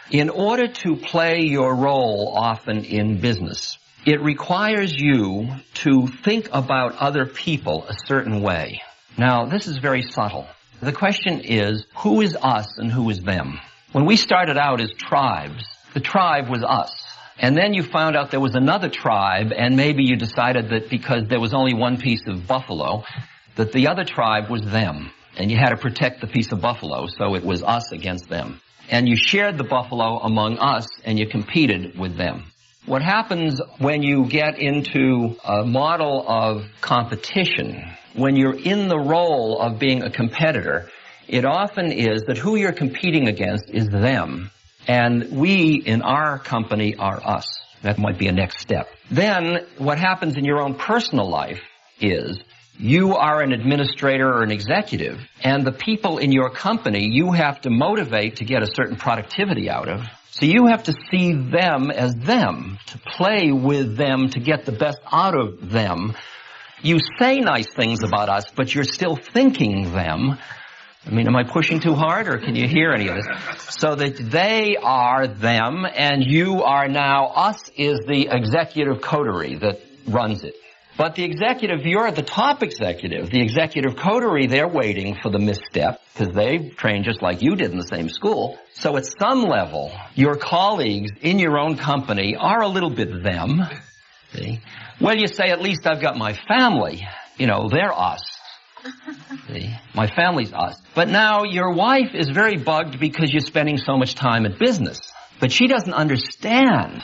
In order to play your role often in business, it requires you to think about other people a certain way. Now, this is very subtle. The question is, who is us and who is them? When we started out as tribes, the tribe was us. And then you found out there was another tribe, and maybe you decided that because there was only one piece of buffalo, that the other tribe was them. And you had to protect the piece of buffalo, so it was us against them. And you shared the buffalo among us, and you competed with them. What happens when you get into a model of competition, when you're in the role of being a competitor, it often is that who you're competing against is them, and we in our company are us. That might be a next step. Then what happens in your own personal life is you are an administrator or an executive, and the people in your company you have to motivate to get a certain productivity out of. So you have to see them as them, to play with them, to get the best out of them. You say nice things about us, but you're still thinking them. I mean, am I pushing too hard, or can you hear any of this? So that they are them, and you are now, us is the executive coterie that runs it. But the executive, you're the top executive. The executive coterie, they're waiting for the misstep, because they've trained just like you did in the same school. So at some level, your colleagues in your own company are a little bit them. See? Well, you say, at least I've got my family. You know, they're us. See? My family's us. But now your wife is very bugged because you're spending so much time at business. But she doesn't understand,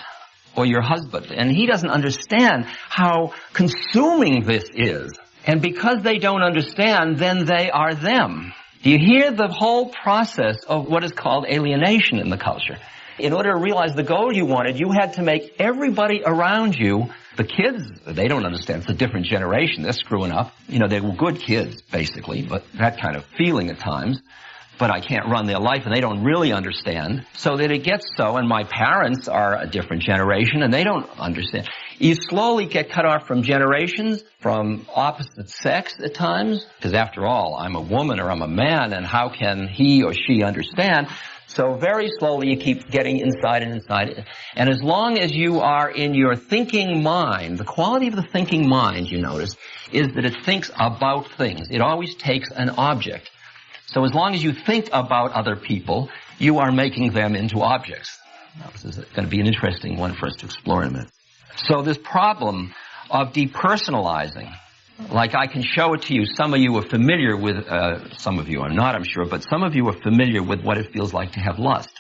or your husband, and he doesn't understand how consuming this is. And because they don't understand, then they are them. Do you hear the whole process of what is called alienation in the culture? In order to realize the goal you wanted, you had to make everybody around you, the kids, they don't understand. It's a different generation. They're screwing up. You know, they were good kids, basically, but that kind of feeling at times. But I can't run their life, and they don't really understand. So that it gets so, and my parents are a different generation, and they don't understand. You slowly get cut off from generations, from opposite sex at times, because after all, I'm a woman or I'm a man, and how can he or she understand? So very slowly you keep getting inside and inside. And as long as you are in your thinking mind, the quality of the thinking mind, you notice, is that it thinks about things. It always takes an object. So as long as you think about other people, you are making them into objects. Now, this is going to be an interesting one for us to explore in a minute. So this problem of depersonalizing, like I can show it to you. Some of you are familiar with, some of you are not, I'm sure, but some of you are familiar with what it feels like to have lust.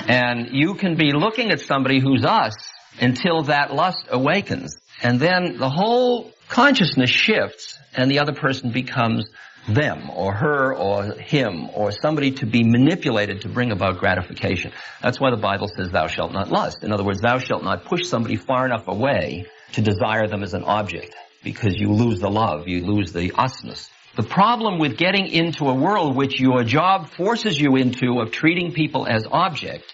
And you can be looking at somebody who's us until that lust awakens. And then the whole consciousness shifts, and the other person becomes them, or her, or him, or somebody to be manipulated to bring about gratification. That's why the Bible says, thou shalt not lust. In other words, thou shalt not push somebody far enough away to desire them as an object, because you lose the love, you lose the usness. The problem with getting into a world which your job forces you into of treating people as object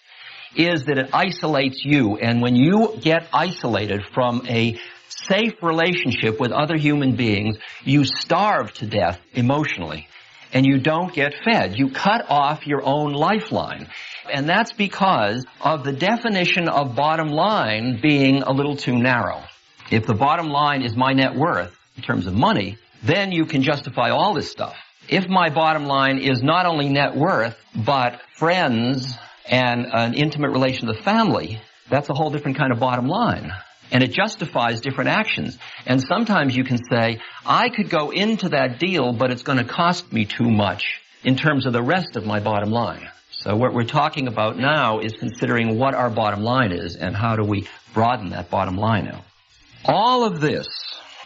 is that it isolates you. And when you get isolated from a safe relationship with other human beings, you starve to death emotionally, and you don't get fed. You cut off your own lifeline. And that's because of the definition of bottom line being a little too narrow. If the bottom line is my net worth in terms of money, then you can justify all this stuff. If my bottom line is not only net worth, but friends and an intimate relation to the family, that's a whole different kind of bottom line. And it justifies different actions. And sometimes you can say, I could go into that deal, but it's going to cost me too much in terms of the rest of my bottom line. So what we're talking about now is considering what our bottom line is and how do we broaden that bottom line out. All of this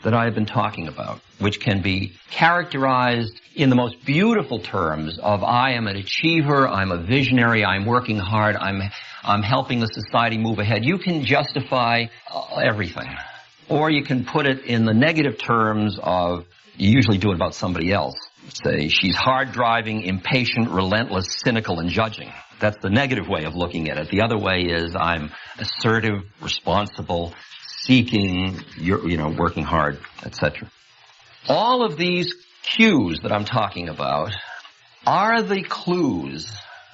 that I have been talking about, which can be characterized in the most beautiful terms of I am an achiever, I'm a visionary, I'm working hard, I'm helping the society move ahead. You can justify everything. Or you can put it in the negative terms of, you usually do it about somebody else. Say, she's hard-driving, impatient, relentless, cynical, and judging. That's the negative way of looking at it. The other way is I'm assertive, responsible, seeking, working hard, etc. All of these cues that I'm talking about are the clues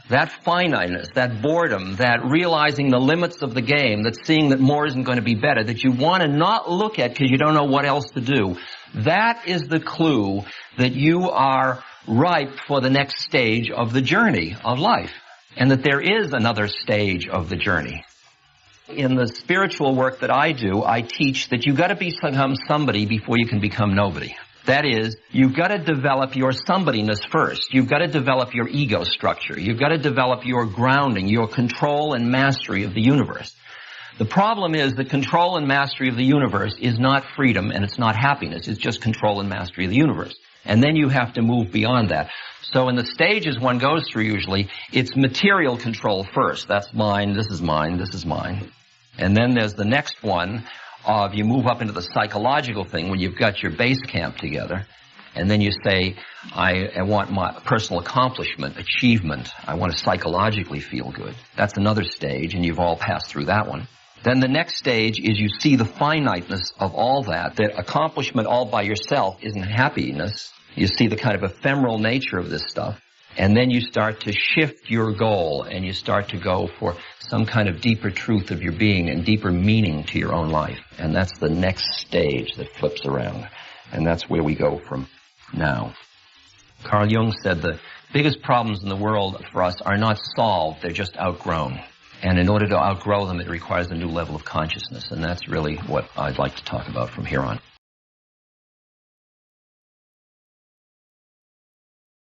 that finiteness, that boredom, that realizing the limits of the game, that seeing that more isn't going to be better, that you want to not look at because you don't know what else to do, that is the clue that you are ripe for the next stage of the journey of life, and that there is another stage of the journey. In the spiritual work that I do, I teach that you've got to become somebody before you can become nobody. That is, you've got to develop your somebodyness first. You've got to develop your ego structure. You've got to develop your grounding, your control and mastery of the universe. The problem is that control and mastery of the universe is not freedom and it's not happiness. It's just control and mastery of the universe. And then you have to move beyond that. So in the stages one goes through usually, it's material control first. That's mine, this is mine, this is mine. And then there's the next one of you move up into the psychological thing when you've got your base camp together. And then you say, I want my personal accomplishment, achievement. I want to psychologically feel good. That's another stage, and you've all passed through that one. Then the next stage is you see the finiteness of all that accomplishment all by yourself isn't happiness. You see the kind of ephemeral nature of this stuff. And then you start to shift your goal, and you start to go for some kind of deeper truth of your being and deeper meaning to your own life. And that's the next stage that flips around. And that's where we go from now. Carl Jung said the biggest problems in the world for us are not solved, they're just outgrown. And in order to outgrow them, it requires a new level of consciousness. And that's really what I'd like to talk about from here on.